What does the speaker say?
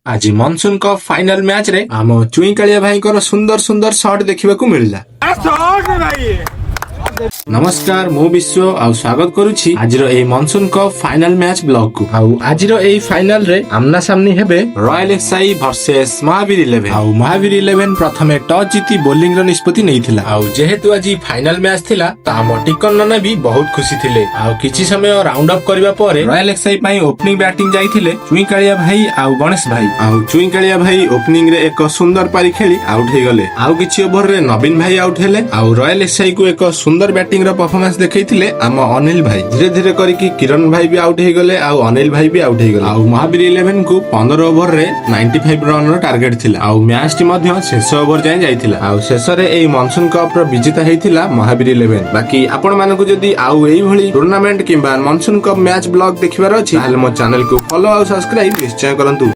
आज monsoon cup final match रे आम चुई कालिया भाई सुंदर सुंदर शॉट देखा मिलला। नमस्कार मु विश्व आउ स्वागत करुछि आजिरो एई monsoon cup final match blog को। आउ आजिरो एई फाइनल रे आमना सामनी हेबे रॉयल एक्सआई वर्सेस महावीर 11। आउ महावीर 11 प्रथमे टॉस जीती बॉलिंग रो निष्पत्ति नैथिला। आउ जेहेतु आज फाइनल मैच थिला त आम टिकन नना भी बहुत खुशी थिले। आउ किछि समय राउंड अप करबा परे रॉयल एक्सआई पई ओपनिंग बैटिंग जाईथिले चुई कालिया भाई आउ गणेश भाई। आउ चुई कालिया भाई ओपनिंग रे एक सुंदर पारी खेली आउट हे गले। आउ किछि ओवर रे नवीन भाई आउट हेले। आउ रॉयल एक्सआई को एक सुंदर बैटिंग रो परफॉर्मेंस देखैथिले आम अनिल भाई। धीरे धीरे करके किरण भाई भी आउट हे गले आउ अनिल भाई भी आउट हे गले। आउ महावीर 11 को 15 ओवर रे 95 रन रो टार्गेट थिला। आउ मैच टी मध्य शेष ओवर जाय जायथिला। आउ शेष रे एई मनसून कप रो विजेता हेतिला महावीर 11। बाकी आपण मानको जदी आउ एई भली टूर्नामेंट किबा मनसून कप मैच ब्लॉग देखिबार अछि ताले मो चैनल को फॉलो आउ सब्सक्राइब निश्चय करंतु।